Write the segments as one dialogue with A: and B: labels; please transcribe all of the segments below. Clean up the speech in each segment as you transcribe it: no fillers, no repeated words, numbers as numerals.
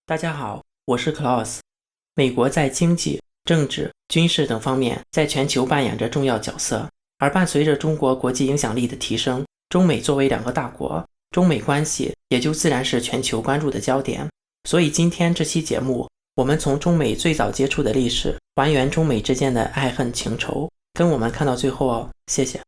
A: 大家好，我是 Klaus。美国在经济、政治、军事等方面在全球扮演着重要角色，而伴随着中国国际影响力的提升，中美作为两个大国，中美关系也就自然是全球关注的焦点。所以今天这期节目，我们从中美最早接触的历史，还原中美之间的爱恨情仇，跟我们看到最后哦，谢谢。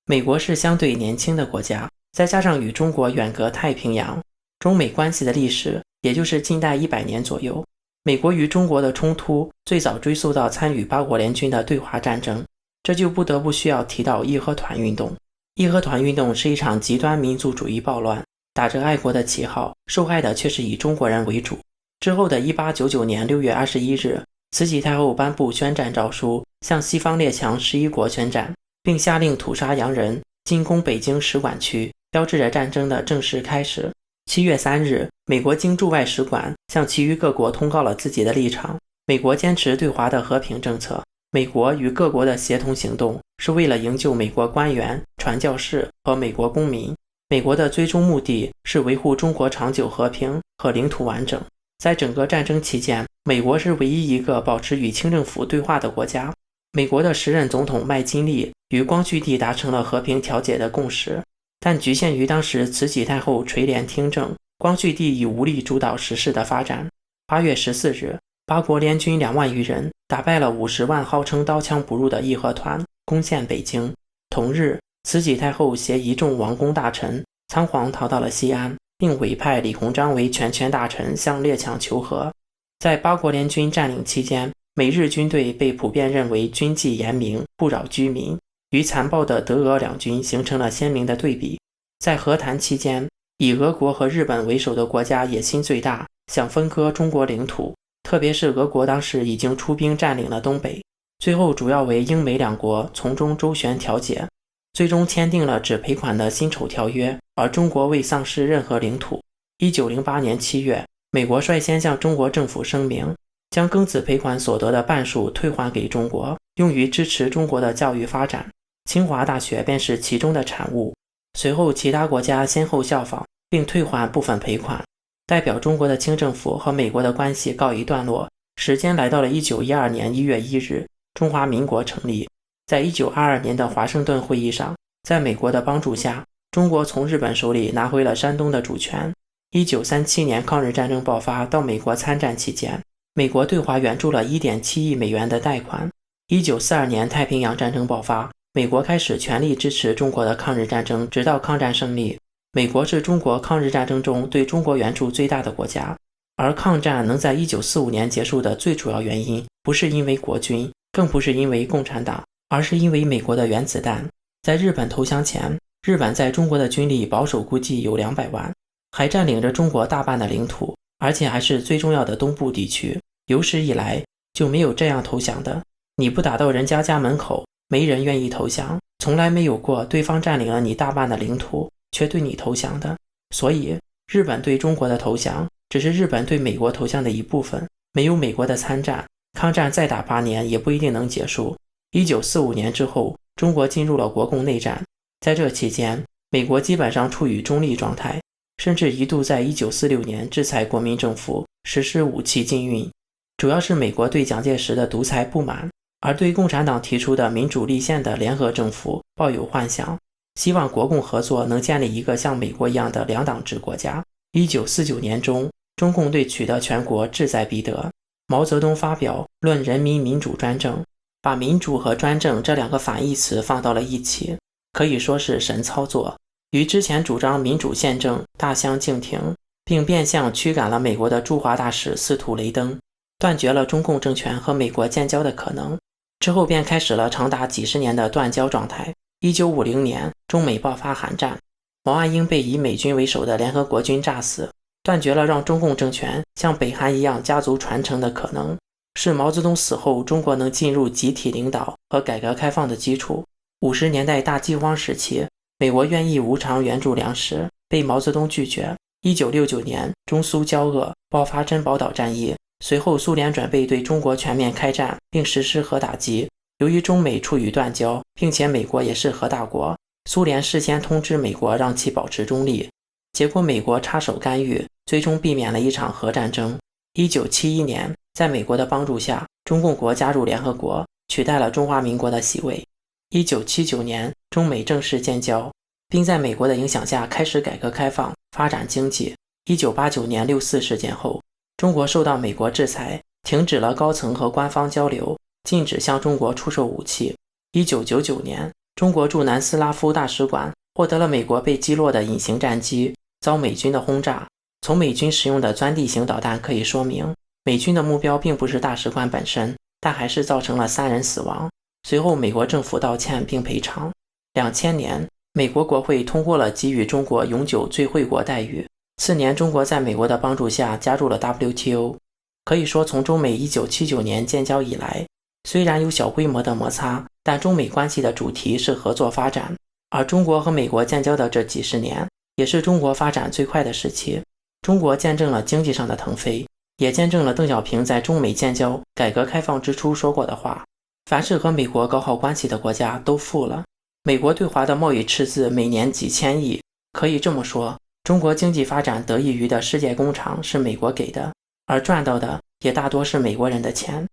A: 美国是相对年轻的国家，再加上与中国远隔太平洋，中美关系的历史也就是近代100年左右。美国与中国的冲突最早追溯到参与八国联军的对华战争，这就不得不需要提到义和团运动。义和团运动是一场极端民族主义暴乱，打着爱国的旗号，受害的却是以中国人为主。之后的1899年6月21日，慈禧太后颁布宣战诏书，向西方列强11国宣战，并下令屠杀洋人，进攻北京使馆区，标志着战争的正式开始。7月3日，美国经驻外使馆向其余各国通告了自己的立场。美国坚持对华的和平政策，美国与各国的协同行动是为了营救美国官员、传教士和美国公民。美国的最终目的是维护中国长久和平和领土完整。在整个战争期间，美国是唯一一个保持与清政府对话的国家。美国的时任总统麦金利与光绪帝达成了和平调解的共识，但局限于当时慈禧太后垂帘听政，光绪帝已无力主导时事的发展。8月14日，八国联军2万余人打败了50万号称刀枪不入的义和团，攻陷北京。同日，慈禧太后携一众王公大臣仓皇逃到了西安，并委派李鸿章为全权大臣向列强求和。在八国联军占领期间，美日军队被普遍认为军纪严明，不扰居民，与残暴的德俄两军形成了鲜明的对比。在和谈期间，以俄国和日本为首的国家野心最大，想分割中国领土，特别是俄国当时已经出兵占领了东北。最后主要为英美两国从中周旋调解，最终签订了只赔款的辛丑条约，而中国未丧失任何领土。1908年7月，美国率先向中国政府声明，将庚子赔款所得的半数退还给中国，用于支持中国的教育发展。清华大学便是其中的产物。随后其他国家先后效仿，并退还部分赔款。代表中国的清政府和美国的关系告一段落，时间来到了1912年1月1日，中华民国成立。在1922年的华盛顿会议上，在美国的帮助下，中国从日本手里拿回了山东的主权。1937年抗日战争爆发到美国参战期间，美国对华援助了 1.7 亿美元的贷款。1942年太平洋战争爆发，美国开始全力支持中国的抗日战争，直到抗战胜利。美国是中国抗日战争中对中国援助最大的国家，而抗战能在1945年结束的最主要原因，不是因为国军，更不是因为共产党，而是因为美国的原子弹。在日本投降前，日本在中国的军力保守估计有200万，还占领着中国大半的领土，而且还是最重要的东部地区。有史以来就没有这样投降的，你不打到人家家门口，没人愿意投降，从来没有过对方占领了你大半的领土却对你投降的。所以日本对中国的投降只是日本对美国投降的一部分，没有美国的参战，抗战再打8年也不一定能结束。1945年之后，中国进入了国共内战，在这期间，美国基本上处于中立状态，甚至一度在1946年制裁国民政府，实施武器禁运。主要是美国对蒋介石的独裁不满，而对共产党提出的民主立宪的联合政府抱有幻想，希望国共合作能建立一个像美国一样的两党制国家。1949年中，中共对取得全国志在必得。毛泽东发表《论人民民主专政》，把民主和专政这两个反义词放到了一起，可以说是神操作，与之前主张民主宪政大相径庭，并变相驱赶了美国的驻华大使司徒雷登，断绝了中共政权和美国建交的可能。之后便开始了长达几十年的断交状态。1950年，中美爆发韩战，毛岸英被以美军为首的联合国军炸死，断绝了让中共政权像北韩一样家族传承的可能，是毛泽东死后中国能进入集体领导和改革开放的基础。50年代大饥荒时期，美国愿意无偿援助粮食，被毛泽东拒绝。1969年，中苏交恶，爆发珍宝岛战役，随后苏联准备对中国全面开战，并实施核打击。由于中美处于断交，并且美国也是核大国，苏联事先通知美国让其保持中立。结果美国插手干预，最终避免了一场核战争。1971年，在美国的帮助下，中共国加入联合国，取代了中华民国的席位。1979年，中美正式建交，并在美国的影响下开始改革开放，发展经济。1989年6·4事件后，中国受到美国制裁，停止了高层和官方交流，禁止向中国出售武器。1999年，中国驻南斯拉夫大使馆获得了美国被击落的隐形战机，遭美军的轰炸。从美军使用的钻地型导弹可以说明，美军的目标并不是大使馆本身，但还是造成了3人死亡。随后美国政府道歉并赔偿。2000年，美国国会通过了给予中国永久最惠国待遇。次年，中国在美国的帮助下加入了 WTO。 可以说，从中美1979年建交以来，虽然有小规模的摩擦，但中美关系的主题是合作发展。而中国和美国建交的这几十年，也是中国发展最快的时期。中国见证了经济上的腾飞，也见证了邓小平在中美建交、改革开放之初说过的话：凡是和美国搞好关系的国家都富了。美国对华的贸易赤字每年几千亿，可以这么说，中国经济发展得益于的世界工厂是美国给的，而赚到的也大多是美国人的钱。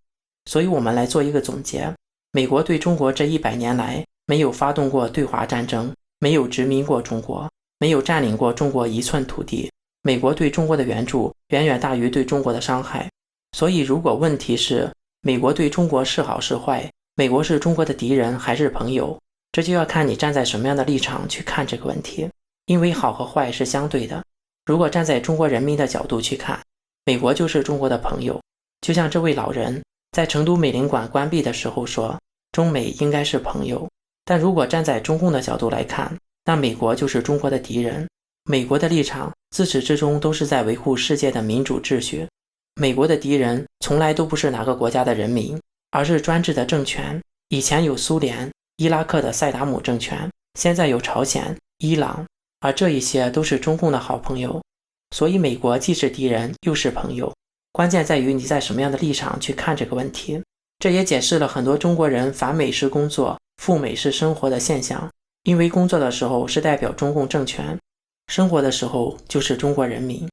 A: 所以我们来做一个总结：美国对中国这100年来没有发动过对华战争，没有殖民过中国，没有占领过中国一寸土地。美国对中国的援助远远大于对中国的伤害。所以如果问题是美国对中国是好是坏，美国是中国的敌人还是朋友，这就要看你站在什么样的立场去看这个问题。因为好和坏是相对的，如果站在中国人民的角度去看，美国就是中国的朋友。就像这位老人在成都美领馆关闭的时候说，中美应该是朋友。但如果站在中共的角度来看，那美国就是中国的敌人。美国的立场自始至终都是在维护世界的民主秩序。美国的敌人从来都不是哪个国家的人民，而是专制的政权。以前有苏联、伊拉克的塞达姆政权，现在有朝鲜、伊朗，而这一些都是中共的好朋友。所以美国既是敌人又是朋友，关键在于你在什么样的立场去看这个问题。这也解释了很多中国人反美式工作、赴美式生活的现象，因为工作的时候是代表中共政权，生活的时候就是中国人民。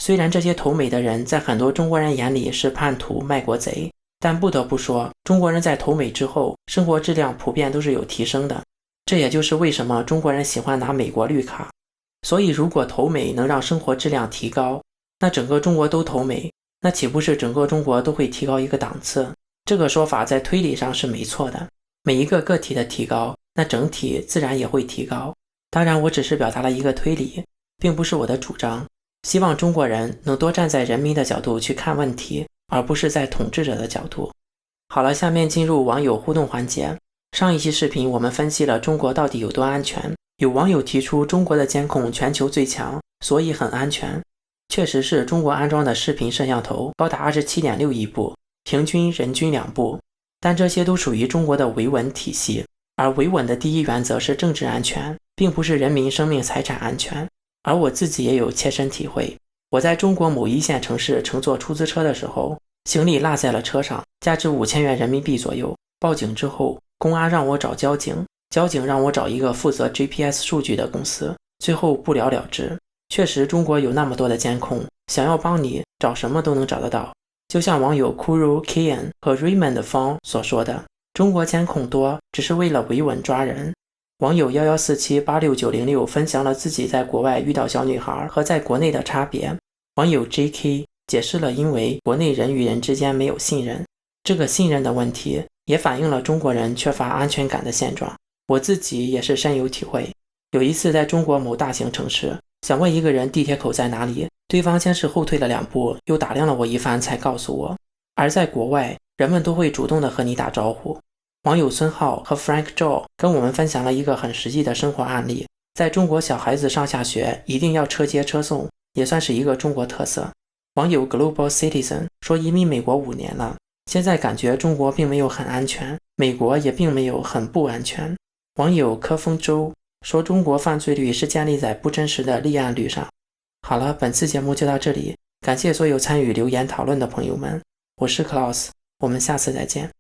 A: 虽然这些投美的人在很多中国人眼里是叛徒、卖国贼，但不得不说，中国人在投美之后，生活质量普遍都是有提升的。这也就是为什么中国人喜欢拿美国绿卡。所以如果投美能让生活质量提高，那整个中国都投美，那岂不是整个中国都会提高一个档次？这个说法在推理上是没错的，每一个个体的提高，那整体自然也会提高。当然我只是表达了一个推理，并不是我的主张。希望中国人能多站在人民的角度去看问题，而不是在统治者的角度。好了，下面进入网友互动环节。上一期视频我们分析了中国到底有多安全，有网友提出中国的监控全球最强，所以很安全。确实是，中国安装的视频摄像头高达27.6亿部，平均人均2部，但这些都属于中国的维稳体系，而维稳的第一原则是政治安全，并不是人民生命财产安全。而我自己也有切身体会，我在中国某一线城市乘坐出租车的时候，行李落在了车上，价值5000元人民币左右。报警之后，公安让我找交警，交警让我找一个负责 GPS 数据的公司，最后不了了之。确实中国有那么多的监控，想要帮你找什么都能找得到。就像网友 Kuro Kian 和 Raymond Fong 所说的，中国监控多只是为了维稳抓人。网友11478696分享了自己在国外遇到小女孩和在国内的差别。网友 JK 解释了因为国内人与人之间没有信任，这个信任的问题也反映了中国人缺乏安全感的现状。我自己也是深有体会。有一次在中国某大型城市，想问一个人地铁口在哪里，对方先是后退了2步，又打量了我一番才告诉我。而在国外，人们都会主动的和你打招呼。网友孙浩和 Frank Joe 跟我们分享了一个很实际的生活案例，在中国小孩子上下学一定要车接车送，也算是一个中国特色。网友 Global Citizen 说移民美国5年了，现在感觉中国并没有很安全，美国也并没有很不安全。网友柯峰洲说中国犯罪率是建立在不真实的立案率上。好了，本次节目就到这里，感谢所有参与留言讨论的朋友们，我是 Klaus， 我们下次再见。